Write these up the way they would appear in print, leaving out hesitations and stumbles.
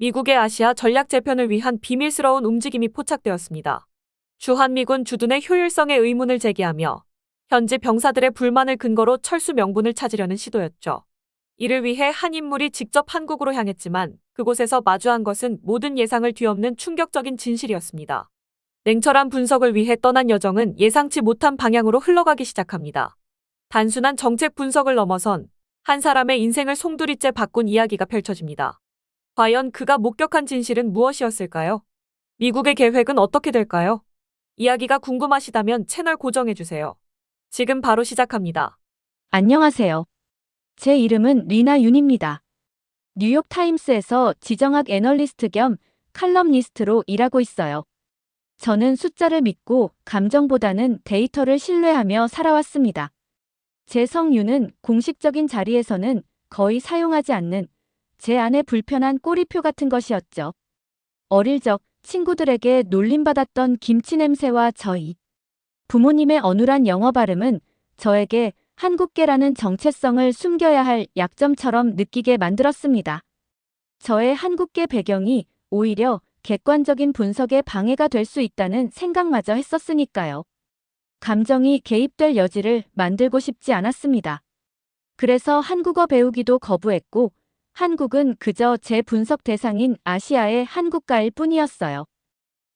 미국의 아시아 전략 재편을 위한 비밀스러운 움직임이 포착되었습니다. 주한미군 주둔의 효율성에 의문을 제기하며 현지 병사들의 불만을 근거로 철수 명분을 찾으려는 시도였죠. 이를 위해 한 인물이 직접 한국으로 향했지만 그곳에서 마주한 것은 모든 예상을 뒤엎는 충격적인 진실이었습니다. 냉철한 분석을 위해 떠난 여정은 예상치 못한 방향으로 흘러가기 시작합니다. 단순한 정책 분석을 넘어선 한 사람의 인생을 송두리째 바꾼 이야기가 펼쳐집니다. 과연 그가 목격한 진실은 무엇이었을까요? 미국의 계획은 어떻게 될까요? 이야기가 궁금하시다면 채널 고정해주세요. 지금 바로 시작합니다. 안녕하세요. 제 이름은 리나 윤입니다. 뉴욕타임스에서 지정학 애널리스트 겸 칼럼니스트로 일하고 있어요. 저는 숫자를 믿고 감정보다는 데이터를 신뢰하며 살아왔습니다. 제 성유는 공식적인 자리에서는 거의 사용하지 않는 제 안의 불편한 꼬리표 같은 것이었죠. 어릴 적 친구들에게 놀림받았던 김치 냄새와 저희. 부모님의 어눌한 영어 발음은 저에게 한국계라는 정체성을 숨겨야 할 약점처럼 느끼게 만들었습니다. 저의 한국계 배경이 오히려 객관적인 분석에 방해가 될 수 있다는 생각마저 했었으니까요. 감정이 개입될 여지를 만들고 싶지 않았습니다. 그래서 한국어 배우기도 거부했고, 한국은 그저 제 분석 대상인 아시아의 한국가일 뿐이었어요.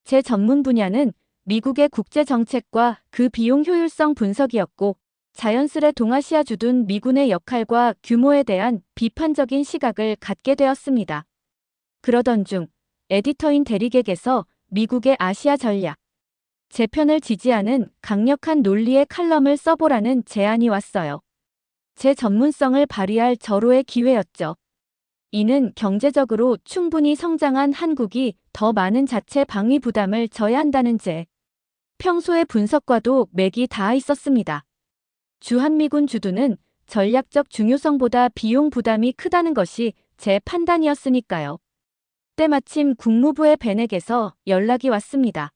제 전문 분야는 미국의 국제정책과 그 비용 효율성 분석이었고, 자연스레 동아시아 주둔 미군의 역할과 규모에 대한 비판적인 시각을 갖게 되었습니다. 그러던 중 에디터인 데릭에게서 미국의 아시아 전략, 제 편을 지지하는 강력한 논리의 칼럼을 써보라는 제안이 왔어요. 제 전문성을 발휘할 절호의 기회였죠. 이는 경제적으로 충분히 성장한 한국이 더 많은 자체 방위 부담을 져야 한다는 제 평소의 분석과도 맥이 닿아 있었습니다. 주한미군 주둔은 전략적 중요성보다 비용 부담이 크다는 것이 제 판단이었으니까요. 때마침 국무부의 벤에게서 연락이 왔습니다.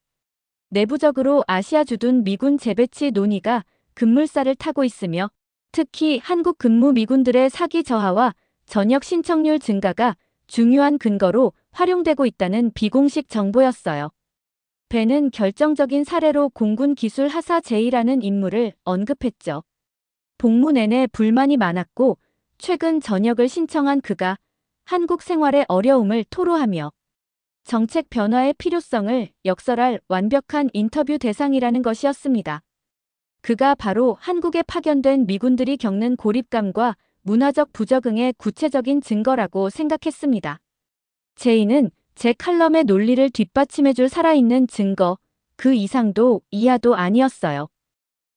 내부적으로 아시아 주둔 미군 재배치 논의가 급물살을 타고 있으며 특히 한국 근무 미군들의 사기 저하와 전역 신청률 증가가 중요한 근거로 활용되고 있다는 비공식 정보였어요. 벤은 결정적인 사례로 공군 기술 하사 제이라는 인물을 언급했죠. 복무 내내 불만이 많았고 최근 전역을 신청한 그가 한국 생활의 어려움을 토로하며 정책 변화의 필요성을 역설할 완벽한 인터뷰 대상이라는 것이었습니다. 그가 바로 한국에 파견된 미군들이 겪는 고립감과 문화적 부적응의 구체적인 증거라고 생각했습니다. 제이는 제 칼럼의 논리를 뒷받침해줄 살아있는 증거, 그 이상도 이하도 아니었어요.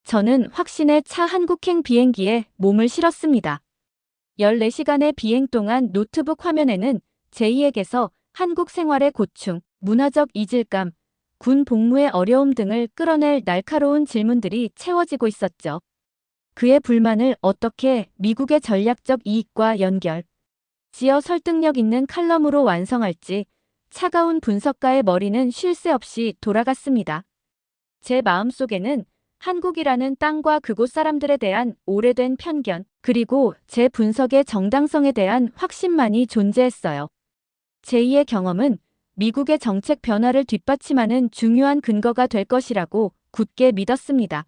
저는 확신에 차 한국행 비행기에 몸을 실었습니다. 14시간의 비행 동안 노트북 화면에는 제이에게서 한국 생활의 고충, 문화적 이질감, 군 복무의 어려움 등을 끌어낼 날카로운 질문들이 채워지고 있었죠. 그의 불만을 어떻게 미국의 전략적 이익과 연결, 지어 설득력 있는 칼럼으로 완성할지 차가운 분석가의 머리는 쉴 새 없이 돌아갔습니다. 제 마음속에는 한국이라는 땅과 그곳 사람들에 대한 오래된 편견, 그리고 제 분석의 정당성에 대한 확신만이 존재했어요. 제2의 경험은 미국의 정책 변화를 뒷받침하는 중요한 근거가 될 것이라고 굳게 믿었습니다.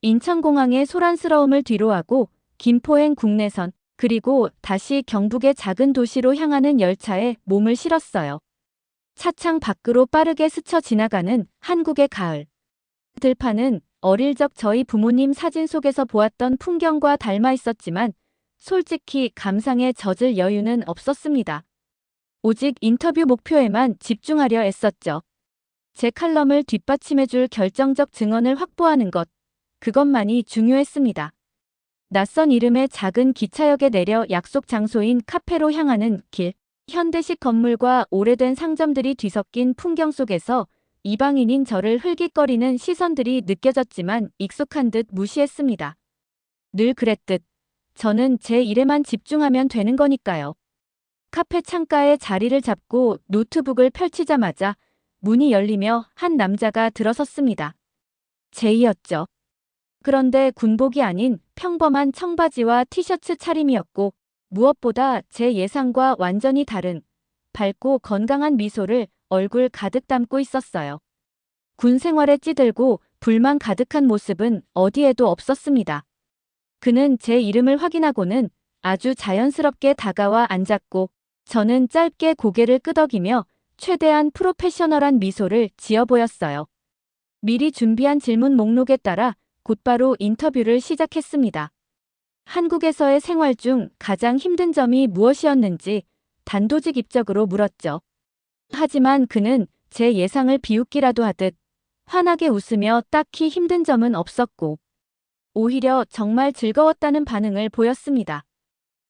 인천공항의 소란스러움을 뒤로하고 김포행 국내선, 그리고 다시 경북의 작은 도시로 향하는 열차에 몸을 실었어요. 차창 밖으로 빠르게 스쳐 지나가는 한국의 가을. 들판은 어릴 적 저희 부모님 사진 속에서 보았던 풍경과 닮아 있었지만 솔직히 감상에 젖을 여유는 없었습니다. 오직 인터뷰 목표에만 집중하려 애썼죠. 제 칼럼을 뒷받침해줄 결정적 증언을 확보하는 것, 그것만이 중요했습니다. 낯선 이름의 작은 기차역에 내려 약속 장소인 카페로 향하는 길, 현대식 건물과 오래된 상점들이 뒤섞인 풍경 속에서 이방인인 저를 흘깃거리는 시선들이 느껴졌지만 익숙한 듯 무시했습니다. 늘 그랬듯 저는 제 일에만 집중하면 되는 거니까요. 카페 창가에 자리를 잡고 노트북을 펼치자마자 문이 열리며 한 남자가 들어섰습니다. 제이였죠. 그런데 군복이 아닌 평범한 청바지와 티셔츠 차림이었고 무엇보다 제 예상과 완전히 다른 밝고 건강한 미소를 얼굴 가득 담고 있었어요. 군 생활에 찌들고 불만 가득한 모습은 어디에도 없었습니다. 그는 제 이름을 확인하고는 아주 자연스럽게 다가와 앉았고 저는 짧게 고개를 끄덕이며 최대한 프로페셔널한 미소를 지어 보였어요. 미리 준비한 질문 목록에 따라 곧바로 인터뷰를 시작했습니다. 한국에서의 생활 중 가장 힘든 점이 무엇이었는지 단도직 입적으로 물었죠. 하지만 그는 제 예상을 비웃기라도 하듯 환하게 웃으며 딱히 힘든 점은 없었고 오히려 정말 즐거웠다는 반응을 보였습니다.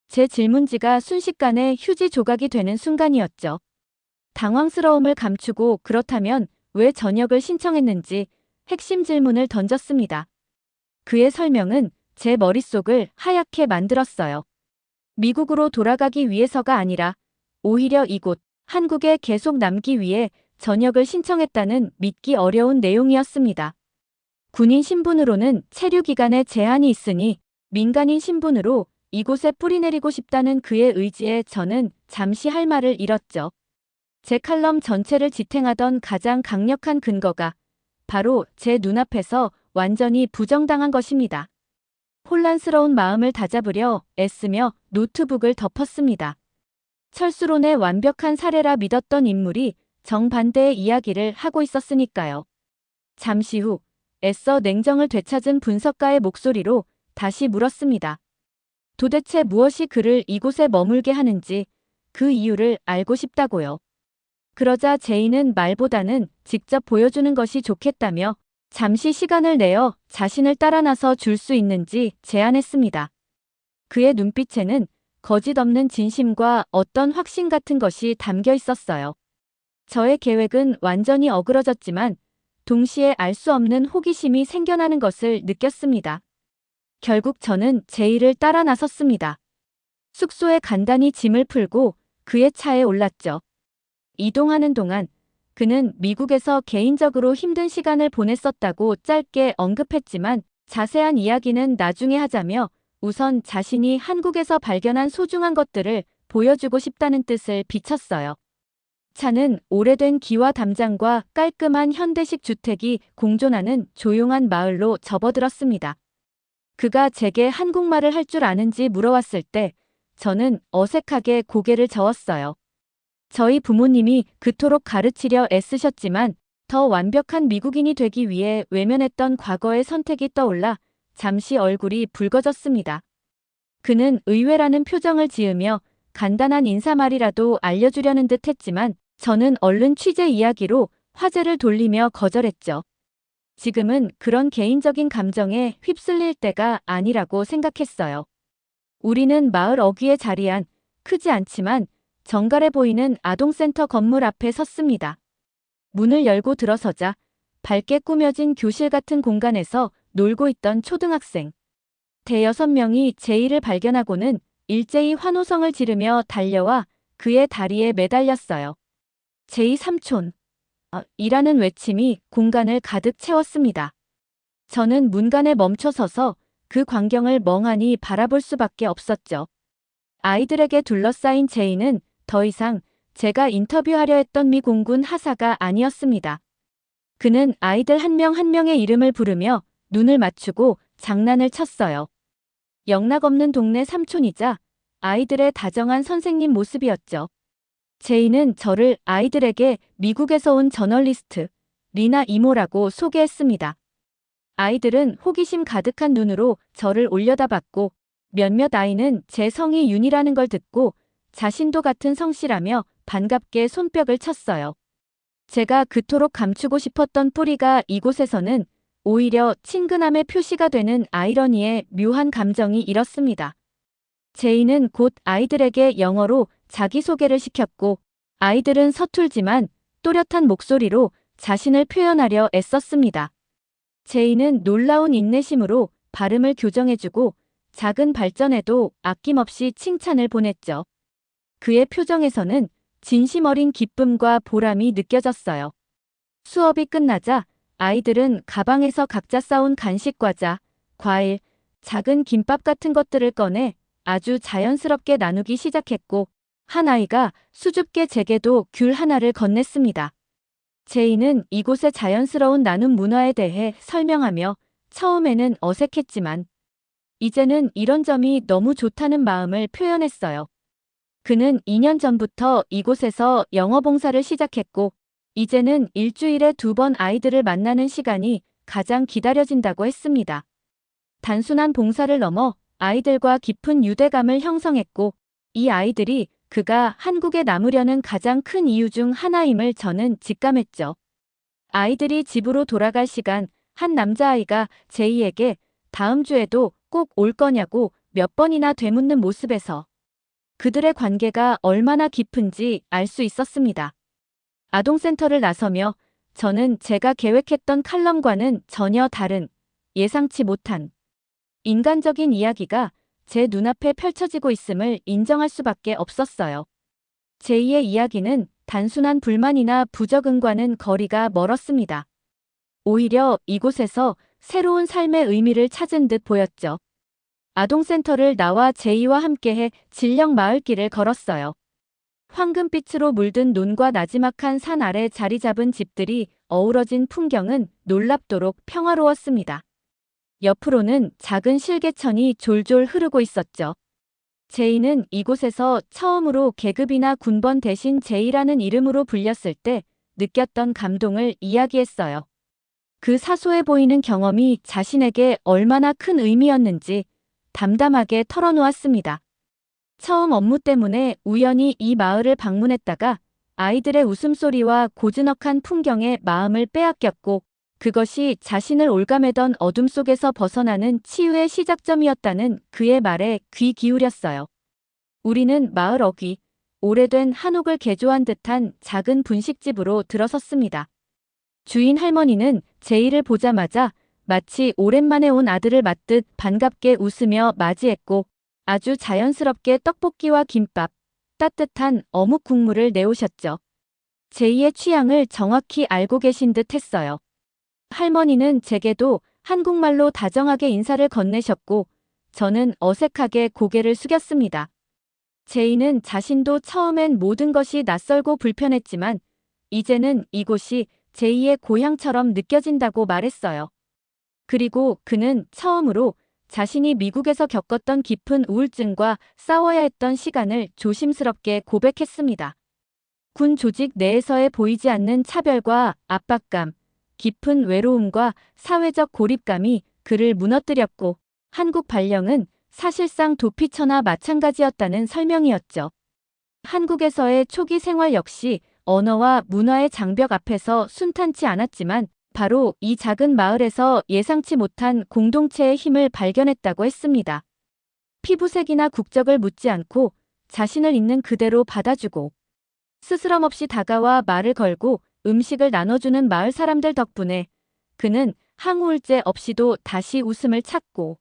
제 질문지가 순식간에 휴지 조각이 되는 순간이었죠. 당황스러움을 감추고 그렇다면 왜 전역을 신청했는지 핵심 질문을 던졌습니다. 그의 설명은 제 머릿속을 하얗게 만들었어요. 미국으로 돌아가기 위해서가 아니라 오히려 이곳 한국에 계속 남기 위해 전역을 신청했다는 믿기 어려운 내용이었습니다. 군인 신분으로는 체류 기간에 제한이 있으니 민간인 신분으로 이곳에 뿌리내리고 싶다는 그의 의지에 저는 잠시 할 말을 잃었죠. 제 칼럼 전체를 지탱하던 가장 강력한 근거가 바로 제 눈앞에서 완전히 부정당한 것입니다. 혼란스러운 마음을 다잡으려 애쓰며 노트북을 덮었습니다. 철수론의 완벽한 사례라 믿었던 인물이 정반대의 이야기를 하고 있었으니까요. 잠시 후 애써 냉정을 되찾은 분석가의 목소리로 다시 물었습니다. 도대체 무엇이 그를 이곳에 머물게 하는지 그 이유를 알고 싶다고요. 그러자 제이는 말보다는 직접 보여주는 것이 좋겠다며 잠시 시간을 내어 자신을 따라 나서 줄 수 있는지 제안했습니다. 그의 눈빛에는 거짓 없는 진심과 어떤 확신 같은 것이 담겨 있었어요. 저의 계획은 완전히 어그러졌지만 동시에 알 수 없는 호기심이 생겨나는 것을 느꼈습니다. 결국 저는 제이를 따라 나섰습니다. 숙소에 간단히 짐을 풀고 그의 차에 올랐죠. 이동하는 동안 그는 미국에서 개인적으로 힘든 시간을 보냈었다고 짧게 언급했지만 자세한 이야기는 나중에 하자며 우선 자신이 한국에서 발견한 소중한 것들을 보여주고 싶다는 뜻을 비쳤어요. 차는 오래된 기와 담장과 깔끔한 현대식 주택이 공존하는 조용한 마을로 접어들었습니다. 그가 제게 한국말을 할 줄 아는지 물어왔을 때 저는 어색하게 고개를 저었어요. 저희 부모님이 그토록 가르치려 애쓰셨지만 더 완벽한 미국인이 되기 위해 외면했던 과거의 선택이 떠올라 잠시 얼굴이 붉어졌습니다. 그는 의외라는 표정을 지으며 간단한 인사말이라도 알려주려는 듯 했지만 저는 얼른 취재 이야기로 화제를 돌리며 거절했죠. 지금은 그런 개인적인 감정에 휩쓸릴 때가 아니라고 생각했어요. 우리는 마을 어귀에 자리한 크지 않지만 정갈해 보이는 아동센터 건물 앞에 섰습니다. 문을 열고 들어서자 밝게 꾸며진 교실 같은 공간에서 놀고 있던 초등학생. 대여섯 명이 제이를 발견하고는 일제히 환호성을 지르며 달려와 그의 다리에 매달렸어요. 제이 삼촌. 이라는 외침이 공간을 가득 채웠습니다. 저는 문간에 멈춰 서서 그 광경을 멍하니 바라볼 수밖에 없었죠. 아이들에게 둘러싸인 제이는 더 이상 제가 인터뷰하려 했던 미 공군 하사가 아니었습니다. 그는 아이들 한 명 한 명의 이름을 부르며 눈을 맞추고 장난을 쳤어요. 영락없는 동네 삼촌이자 아이들의 다정한 선생님 모습이었죠. 제이는 저를 아이들에게 미국에서 온 저널리스트 리나 이모라고 소개했습니다. 아이들은 호기심 가득한 눈으로 저를 올려다봤고 몇몇 아이는 제 성이 윤이라는 걸 듣고 자신도 같은 성씨라며 반갑게 손뼉을 쳤어요. 제가 그토록 감추고 싶었던 뿌리가 이곳에서는 오히려 친근함의 표시가 되는 아이러니의 묘한 감정이 일었습니다. 제이는 곧 아이들에게 영어로 자기소개를 시켰고 아이들은 서툴지만 또렷한 목소리로 자신을 표현하려 애썼습니다. 제이는 놀라운 인내심으로 발음을 교정해주고 작은 발전에도 아낌없이 칭찬을 보냈죠. 그의 표정에서는 진심 어린 기쁨과 보람이 느껴졌어요. 수업이 끝나자 아이들은 가방에서 각자 싸온 간식 과자, 과일, 작은 김밥 같은 것들을 꺼내 아주 자연스럽게 나누기 시작했고 한 아이가 수줍게 제게도 귤 하나를 건넸습니다. 제이는 이곳의 자연스러운 나눔 문화에 대해 설명하며 처음에는 어색했지만 이제는 이런 점이 너무 좋다는 마음을 표현했어요. 그는 2년 전부터 이곳에서 영어 봉사를 시작했고 이제는 일주일에 2번 아이들을 만나는 시간이 가장 기다려진다고 했습니다. 단순한 봉사를 넘어 아이들과 깊은 유대감을 형성했고 이 아이들이 그가 한국에 남으려는 가장 큰 이유 중 하나임을 저는 직감했죠. 아이들이 집으로 돌아갈 시간, 한 남자아이가 제이에게 다음 주에도 꼭 올 거냐고 몇 번이나 되묻는 모습에서 그들의 관계가 얼마나 깊은지 알 수 있었습니다. 아동센터를 나서며 저는 제가 계획했던 칼럼과는 전혀 다른, 예상치 못한 인간적인 이야기가 제 눈앞에 펼쳐지고 있음을 인정할 수밖에 없었어요. 제이의 이야기는 단순한 불만이나 부적응과는 거리가 멀었습니다. 오히려 이곳에서 새로운 삶의 의미를 찾은 듯 보였죠. 아동센터를 나와 제이와 함께해 진령 마을길을 걸었어요. 황금빛으로 물든 논과 나지막한 산 아래 자리 잡은 집들이 어우러진 풍경은 놀랍도록 평화로웠습니다. 옆으로는 작은 실개천이 졸졸 흐르고 있었죠. 제이는 이곳에서 처음으로 계급이나 군번 대신 제이라는 이름으로 불렸을 때 느꼈던 감동을 이야기했어요. 그 사소해 보이는 경험이 자신에게 얼마나 큰 의미였는지 담담하게 털어놓았습니다. 처음 업무 때문에 우연히 이 마을을 방문했다가 아이들의 웃음소리와 고즈넉한 풍경에 마음을 빼앗겼고 그것이 자신을 올가매던 어둠 속에서 벗어나는 치유의 시작점이었다는 그의 말에 귀 기울였어요. 우리는 마을 어귀, 오래된 한옥을 개조한 듯한 작은 분식집으로 들어섰습니다. 주인 할머니는 제이를 보자마자 마치 오랜만에 온 아들을 맞듯 반갑게 웃으며 맞이했고 아주 자연스럽게 떡볶이와 김밥, 따뜻한 어묵 국물을 내오셨죠. 제이의 취향을 정확히 알고 계신 듯 했어요. 할머니는 제게도 한국말로 다정하게 인사를 건네셨고 저는 어색하게 고개를 숙였습니다. 제이는 자신도 처음엔 모든 것이 낯설고 불편했지만 이제는 이곳이 제이의 고향처럼 느껴진다고 말했어요. 그리고 그는 처음으로 자신이 미국에서 겪었던 깊은 우울증과 싸워야 했던 시간을 조심스럽게 고백했습니다. 군 조직 내에서의 보이지 않는 차별과 압박감, 깊은 외로움과 사회적 고립감이 그를 무너뜨렸고 한국 발령은 사실상 도피처나 마찬가지였다는 설명이었죠. 한국에서의 초기 생활 역시 언어와 문화의 장벽 앞에서 순탄치 않았지만 바로 이 작은 마을에서 예상치 못한 공동체의 힘을 발견했다고 했습니다. 피부색이나 국적을 묻지 않고 자신을 있는 그대로 받아주고 스스럼 없이 다가와 말을 걸고 음식을 나눠주는 마을 사람들 덕분에 그는 항우울제 없이도 다시 웃음을 찾고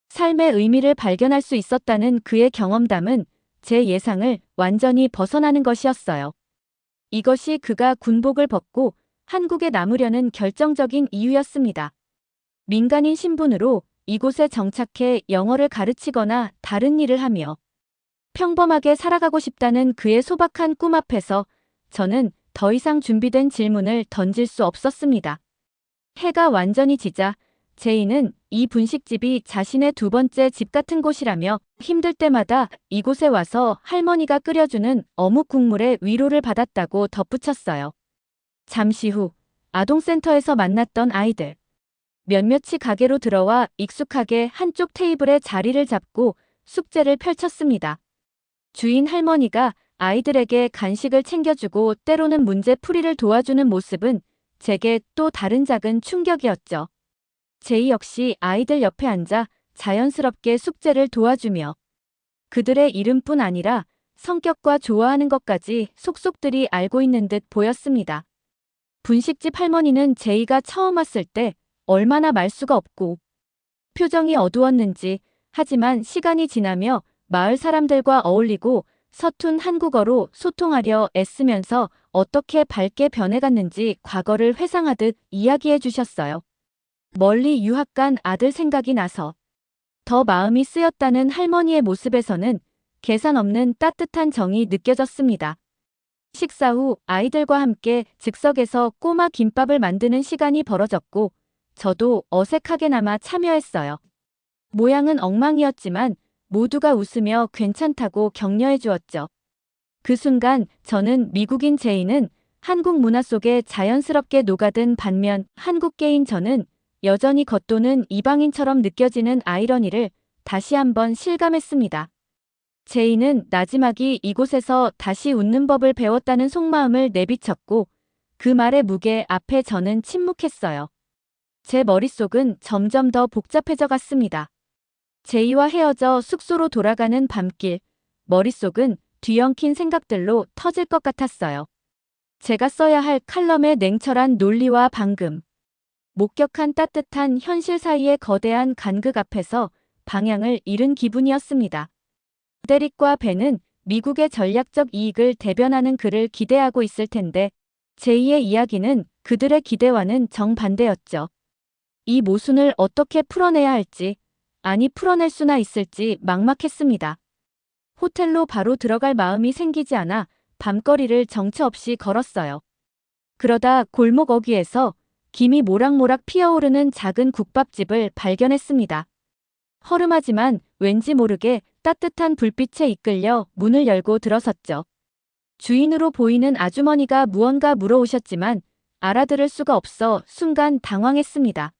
삶의 의미를 발견할 수 있었다는 그의 경험담은 제 예상을 완전히 벗어나는 것이었어요. 이것이 그가 군복을 벗고 한국에 남으려는 결정적인 이유였습니다. 민간인 신분으로 이곳에 정착해 영어를 가르치거나 다른 일을 하며 평범하게 살아가고 싶다는 그의 소박한 꿈 앞에서 저는 더 이상 준비된 질문을 던질 수 없었습니다. 해가 완전히 지자 제이는 이 분식집이 자신의 두 번째 집 같은 곳이라며 힘들 때마다 이곳에 와서 할머니가 끓여주는 어묵 국물에 위로를 받았다고 덧붙였어요. 잠시 후 아동센터에서 만났던 아이들. 몇몇이 가게로 들어와 익숙하게 한쪽 테이블에 자리를 잡고 숙제를 펼쳤습니다. 주인 할머니가 아이들에게 간식을 챙겨주고 때로는 문제 풀이를 도와주는 모습은 제게 또 다른 작은 충격이었죠. 제이 역시 아이들 옆에 앉아 자연스럽게 숙제를 도와주며 그들의 이름뿐 아니라 성격과 좋아하는 것까지 속속들이 알고 있는 듯 보였습니다. 분식집 할머니는 제이가 처음 왔을 때 얼마나 말수가 없고 표정이 어두웠는지 하지만 시간이 지나며 마을 사람들과 어울리고 서툰 한국어로 소통하려 애쓰면서 어떻게 밝게 변해갔는지 과거를 회상하듯 이야기해 주셨어요. 멀리 유학 간 아들 생각이 나서 더 마음이 쓰였다는 할머니의 모습에서는 계산 없는 따뜻한 정이 느껴졌습니다. 식사 후 아이들과 함께 즉석에서 꼬마 김밥을 만드는 시간이 벌어졌고 저도 어색하게나마 참여했어요. 모양은 엉망이었지만 모두가 웃으며 괜찮다고 격려해 주었죠. 그 순간 저는 미국인 제이는 한국 문화 속에 자연스럽게 녹아든 반면 한국계인 저는 여전히 겉도는 이방인처럼 느껴지는 아이러니를 다시 한번 실감했습니다. 제이는 나지막이 이곳에서 다시 웃는 법을 배웠다는 속마음을 내비쳤고 그 말의 무게 앞에 저는 침묵했어요. 제 머릿속은 점점 더 복잡해져 갔습니다. 제이와 헤어져 숙소로 돌아가는 밤길, 머릿속은 뒤엉킨 생각들로 터질 것 같았어요. 제가 써야 할 칼럼의 냉철한 논리와 방금, 목격한 따뜻한 현실 사이의 거대한 간극 앞에서 방향을 잃은 기분이었습니다. 데릭과 벤은 미국의 전략적 이익을 대변하는 그를 기대하고 있을 텐데 제이의 이야기는 그들의 기대와는 정반대였죠. 이 모순을 어떻게 풀어내야 할지, 아니 풀어낼 수나 있을지 막막했습니다. 호텔로 바로 들어갈 마음이 생기지 않아 밤거리를 정처 없이 걸었어요. 그러다 골목 어귀에서 김이 모락모락 피어오르는 작은 국밥집을 발견했습니다. 허름하지만 왠지 모르게 따뜻한 불빛에 이끌려 문을 열고 들어섰죠. 주인으로 보이는 아주머니가 무언가 물어오셨지만 알아들을 수가 없어 순간 당황했습니다.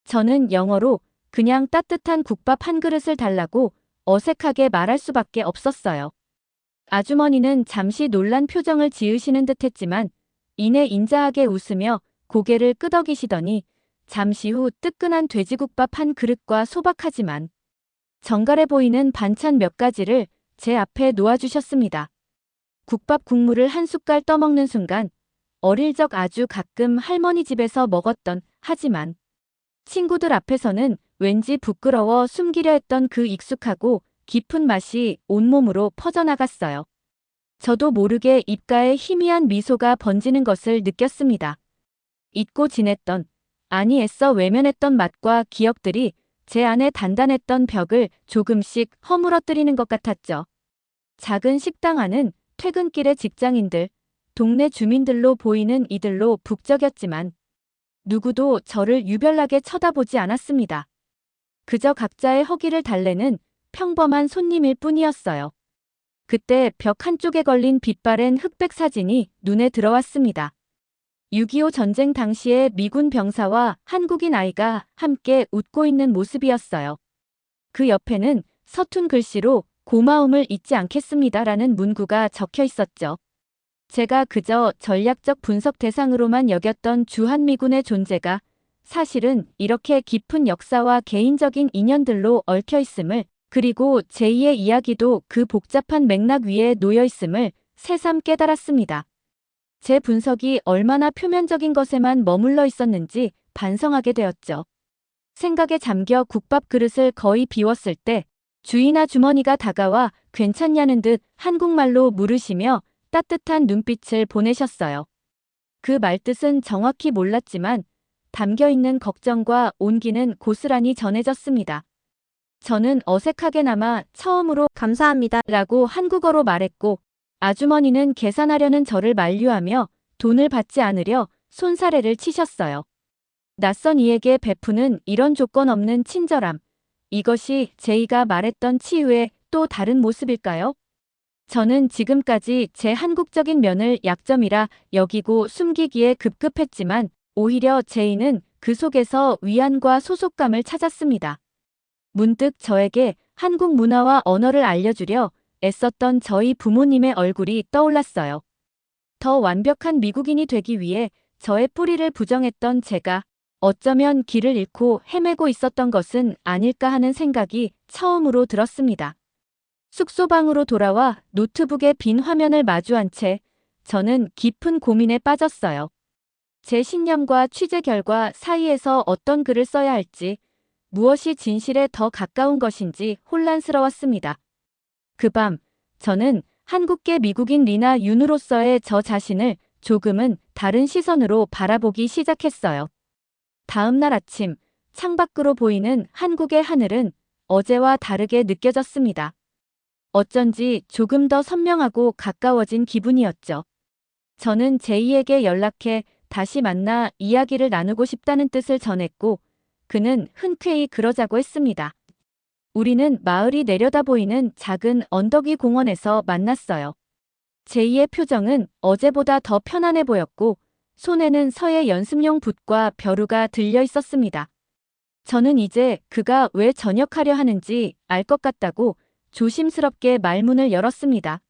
저는 영어로 그냥 따뜻한 국밥 한 그릇을 달라고 어색하게 말할 수밖에 없었어요. 아주머니는 잠시 놀란 표정을 지으시는 듯했지만 이내 인자하게 웃으며 고개를 끄덕이시더니 잠시 후 뜨끈한 돼지국밥 한 그릇과 소박하지만 정갈해 보이는 반찬 몇 가지를 제 앞에 놓아주셨습니다. 국밥 국물을 한 숟갈 떠먹는 순간 어릴 적 아주 가끔 할머니 집에서 먹었던 하지만 친구들 앞에서는 왠지 부끄러워 숨기려 했던 그 익숙하고 깊은 맛이 온몸으로 퍼져나갔어요. 저도 모르게 입가에 희미한 미소가 번지는 것을 느꼈습니다. 잊고 지냈던, 아니 애써 외면했던 맛과 기억들이 제 안에 단단했던 벽을 조금씩 허물어뜨리는 것 같았죠. 작은 식당 안은 퇴근길의 직장인들, 동네 주민들로 보이는 이들로 북적였지만 누구도 저를 유별나게 쳐다보지 않았습니다. 그저 각자의 허기를 달래는 평범한 손님일 뿐이었어요. 그때 벽 한쪽에 걸린 빛바랜 흑백 사진이 눈에 들어왔습니다. 6.25 전쟁 당시의 미군 병사와 한국인 아이가 함께 웃고 있는 모습이었어요. 그 옆에는 서툰 글씨로 고마움을 잊지 않겠습니다라는 문구가 적혀 있었죠. 제가 그저 전략적 분석 대상으로만 여겼던 주한미군의 존재가 사실은 이렇게 깊은 역사와 개인적인 인연들로 얽혀 있음을, 그리고 제2의 이야기도 그 복잡한 맥락 위에 놓여 있음을 새삼 깨달았습니다. 제 분석이 얼마나 표면적인 것에만 머물러 있었는지 반성하게 되었죠. 생각에 잠겨 국밥 그릇을 거의 비웠을 때 주인 아주머니가 다가와 괜찮냐는 듯 한국말로 물으시며 따뜻한 눈빛을 보내셨어요. 그 말뜻은 정확히 몰랐지만 담겨있는 걱정과 온기는 고스란히 전해졌습니다. 저는 어색하게나마 처음으로 감사합니다 라고 한국어로 말했고 아주머니는 계산하려는 저를 만류하며 돈을 받지 않으려 손사래를 치셨어요. 낯선 이에게 베푸는 이런 조건 없는 친절함. 이것이 제이가 말했던 치유의 또 다른 모습일까요? 저는 지금까지 제 한국적인 면을 약점이라 여기고 숨기기에 급급했지만 오히려 제이는 그 속에서 위안과 소속감을 찾았습니다. 문득 저에게 한국 문화와 언어를 알려주려 애썼던 저희 부모님의 얼굴이 떠올랐어요. 더 완벽한 미국인이 되기 위해 저의 뿌리를 부정했던 제가 어쩌면 길을 잃고 헤매고 있었던 것은 아닐까 하는 생각이 처음으로 들었습니다. 숙소방으로 돌아와 노트북의 빈 화면을 마주한 채 저는 깊은 고민에 빠졌어요. 제 신념과 취재 결과 사이에서 어떤 글을 써야 할지, 무엇이 진실에 더 가까운 것인지 혼란스러웠습니다. 그 밤, 저는 한국계 미국인 리나 윤으로서의 저 자신을 조금은 다른 시선으로 바라보기 시작했어요. 다음 날 아침, 창밖으로 보이는 한국의 하늘은 어제와 다르게 느껴졌습니다. 어쩐지 조금 더 선명하고 가까워진 기분이었죠. 저는 제이에게 연락해 다시 만나 이야기를 나누고 싶다는 뜻을 전했고, 그는 흔쾌히 그러자고 했습니다. 우리는 마을이 내려다 보이는 작은 언덕 위 공원에서 만났어요. 제이의 표정은 어제보다 더 편안해 보였고, 손에는 서예 연습용 붓과 벼루가 들려 있었습니다. 저는 이제 그가 왜 전역하려 하는지 알 것 같다고 조심스럽게 말문을 열었습니다.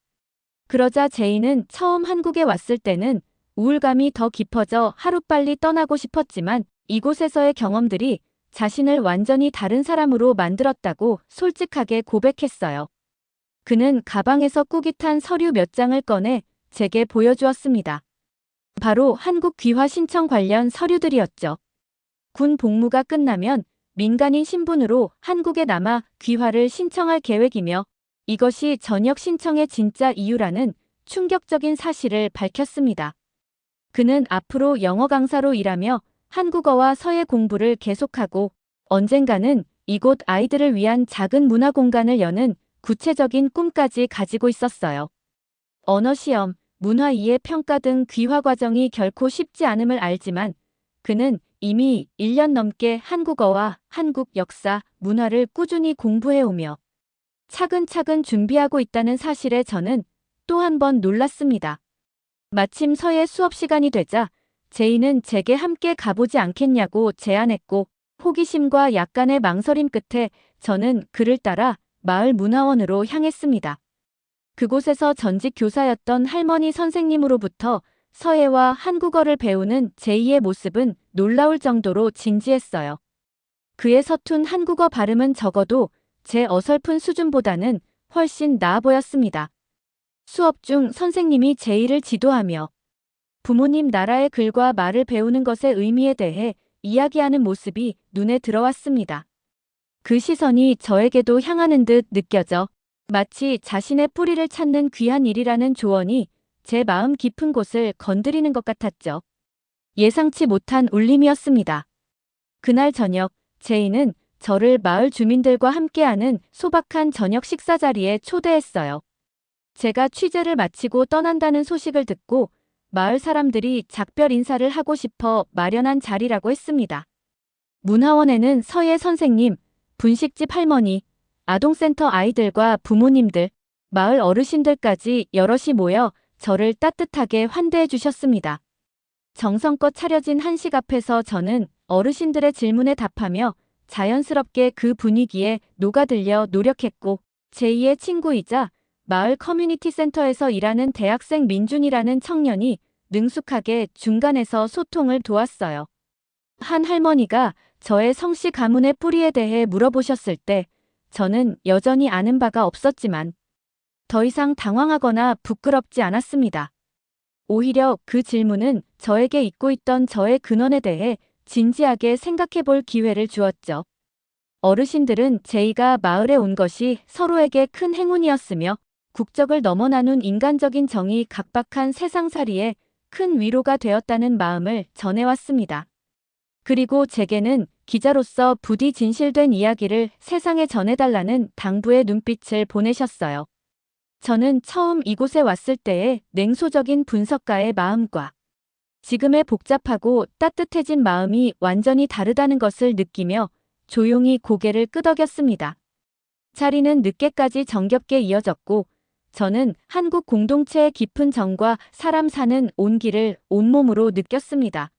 그러자 제이는 처음 한국에 왔을 때는 우울감이 더 깊어져 하루빨리 떠나고 싶었지만 이곳에서의 경험들이 자신을 완전히 다른 사람으로 만들었다고 솔직하게 고백했어요. 그는 가방에서 꾸깃한 서류 몇 장을 꺼내 제게 보여주었습니다. 바로 한국 귀화 신청 관련 서류들이었죠. 군 복무가 끝나면 민간인 신분으로 한국에 남아 귀화를 신청할 계획이며 이것이 전역 신청의 진짜 이유라는 충격적인 사실을 밝혔습니다. 그는 앞으로 영어 강사로 일하며 한국어와 서예 공부를 계속하고 언젠가는 이곳 아이들을 위한 작은 문화 공간을 여는 구체적인 꿈까지 가지고 있었어요. 언어 시험, 문화 이해 평가 등 귀화 과정이 결코 쉽지 않음을 알지만 그는 이미 1년 넘게 한국어와 한국 역사, 문화를 꾸준히 공부해오며 차근차근 준비하고 있다는 사실에 저는 또 한 번 놀랐습니다. 마침 서예 수업 시간이 되자 제이는 제게 함께 가보지 않겠냐고 제안했고 호기심과 약간의 망설임 끝에 저는 그를 따라 마을 문화원으로 향했습니다. 그곳에서 전직 교사였던 할머니 선생님으로부터 서예와 한국어를 배우는 제이의 모습은 놀라울 정도로 진지했어요. 그의 서툰 한국어 발음은 적어도 제 어설픈 수준보다는 훨씬 나아 보였습니다. 수업 중 선생님이 제이를 지도하며 부모님 나라의 글과 말을 배우는 것의 의미에 대해 이야기하는 모습이 눈에 들어왔습니다. 그 시선이 저에게도 향하는 듯 느껴져 마치 자신의 뿌리를 찾는 귀한 일이라는 조언이 제 마음 깊은 곳을 건드리는 것 같았죠. 예상치 못한 울림이었습니다. 그날 저녁 제이는 저를 마을 주민들과 함께하는 소박한 저녁 식사 자리에 초대했어요. 제가 취재를 마치고 떠난다는 소식을 듣고 마을 사람들이 작별 인사를 하고 싶어 마련한 자리라고 했습니다. 문화원에는 서예 선생님, 분식집 할머니, 아동센터 아이들과 부모님들, 마을 어르신들까지 여럿이 모여 저를 따뜻하게 환대해 주셨습니다. 정성껏 차려진 한식 앞에서 저는 어르신들의 질문에 답하며 자연스럽게 그 분위기에 녹아들려 노력했고 제2의 친구이자 마을 커뮤니티 센터에서 일하는 대학생 민준이라는 청년이 능숙하게 중간에서 소통을 도왔어요. 한 할머니가 저의 성씨 가문의 뿌리에 대해 물어보셨을 때 저는 여전히 아는 바가 없었지만 더 이상 당황하거나 부끄럽지 않았습니다. 오히려 그 질문은 저에게 잊고 있던 저의 근원에 대해 진지하게 생각해 볼 기회를 주었죠. 어르신들은 제이가 마을에 온 것이 서로에게 큰 행운이었으며 국적을 넘어 나눈 인간적인 정이 각박한 세상살이에 큰 위로가 되었다는 마음을 전해왔습니다. 그리고 제게는 기자로서 부디 진실된 이야기를 세상에 전해달라는 당부의 눈빛을 보내셨어요. 저는 처음 이곳에 왔을 때의 냉소적인 분석가의 마음과 지금의 복잡하고 따뜻해진 마음이 완전히 다르다는 것을 느끼며 조용히 고개를 끄덕였습니다. 자리는 늦게까지 정겹게 이어졌고 저는 한국 공동체의 깊은 정과 사람 사는 온기를 온몸으로 느꼈습니다.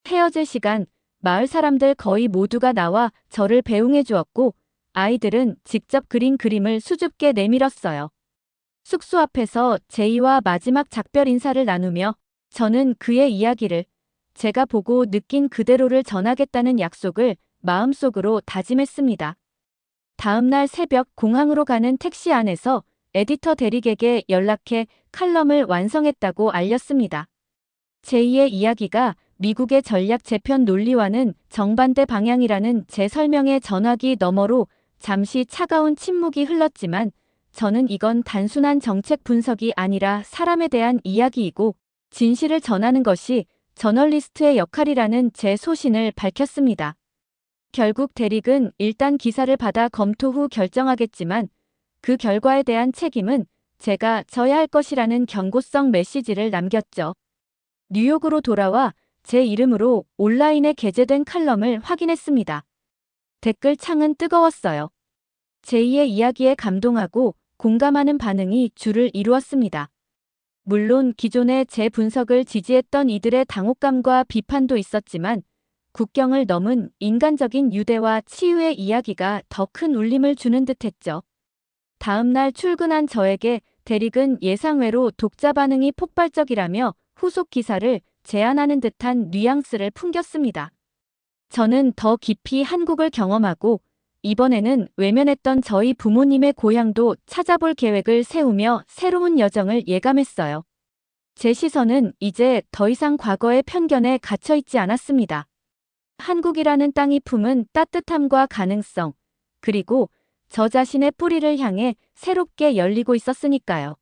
헤어질 시간, 마을 사람들 거의 모두가 나와 저를 배웅해 주었고 아이들은 직접 그린 그림을 수줍게 내밀었어요. 숙소 앞에서 제이와 마지막 작별 인사를 나누며 저는 그의 이야기를 제가 보고 느낀 그대로를 전하겠다는 약속을 마음속으로 다짐했습니다. 다음 날 새벽 공항으로 가는 택시 안에서 에디터 대릭에게 연락해 칼럼을 완성했다고 알렸습니다. 제2의 이야기가 미국의 전략 재편 논리와는 정반대 방향이라는 제 설명의 전화기 너머로 잠시 차가운 침묵이 흘렀지만 저는 이건 단순한 정책 분석이 아니라 사람에 대한 이야기이고 진실을 전하는 것이 저널리스트의 역할이라는 제 소신을 밝혔습니다. 결국 대릭은 일단 기사를 받아 검토 후 결정하겠지만 그 결과에 대한 책임은 제가 져야 할 것이라는 경고성 메시지를 남겼죠. 뉴욕으로 돌아와 제 이름으로 온라인에 게재된 칼럼을 확인했습니다. 댓글 창은 뜨거웠어요. 제2의 이야기에 감동하고 공감하는 반응이 줄을 이루었습니다. 물론 기존의 제 분석을 지지했던 이들의 당혹감과 비판도 있었지만 국경을 넘은 인간적인 유대와 치유의 이야기가 더 큰 울림을 주는 듯했죠. 다음 날 출근한 저에게 대릭은 예상외로 독자 반응이 폭발적이라며 후속 기사를 제안하는 듯한 뉘앙스를 풍겼습니다. 저는 더 깊이 한국을 경험하고 이번에는 외면했던 저희 부모님의 고향도 찾아볼 계획을 세우며 새로운 여정을 예감했어요. 제 시선은 이제 더 이상 과거의 편견에 갇혀 있지 않았습니다. 한국이라는 땅이 품은 따뜻함과 가능성, 그리고 저 자신의 뿌리를 향해 새롭게 열리고 있었으니까요.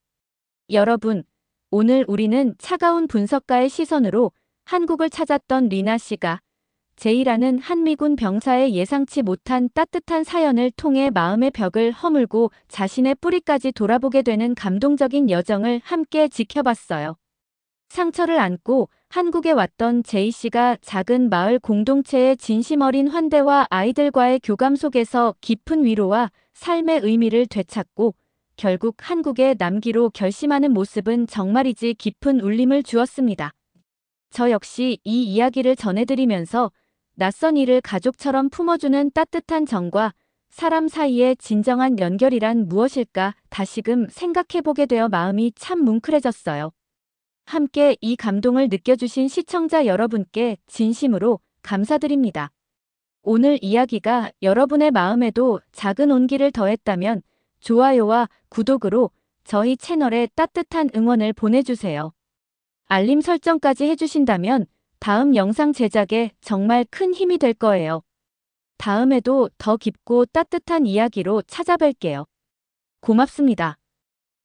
여러분, 오늘 우리는 차가운 분석가의 시선으로 한국을 찾았던 리나 씨가 제이라는 한미군 병사의 예상치 못한 따뜻한 사연을 통해 마음의 벽을 허물고 자신의 뿌리까지 돌아보게 되는 감동적인 여정을 함께 지켜봤어요. 상처를 안고 한국에 왔던 제이 씨가 작은 마을 공동체의 진심 어린 환대와 아이들과의 교감 속에서 깊은 위로와 삶의 의미를 되찾고 결국 한국에 남기로 결심하는 모습은 정말이지 깊은 울림을 주었습니다. 저 역시 이 이야기를 전해드리면서 낯선 이를 가족처럼 품어주는 따뜻한 정과 사람 사이의 진정한 연결이란 무엇일까 다시금 생각해보게 되어 마음이 참 뭉클해졌어요. 함께 이 감동을 느껴주신 시청자 여러분께 진심으로 감사드립니다. 오늘 이야기가 여러분의 마음에도 작은 온기를 더했다면 좋아요와 구독으로 저희 채널에 따뜻한 응원을 보내주세요. 알림 설정까지 해주신다면 다음 영상 제작에 정말 큰 힘이 될 거예요. 다음에도 더 깊고 따뜻한 이야기로 찾아뵐게요. 고맙습니다.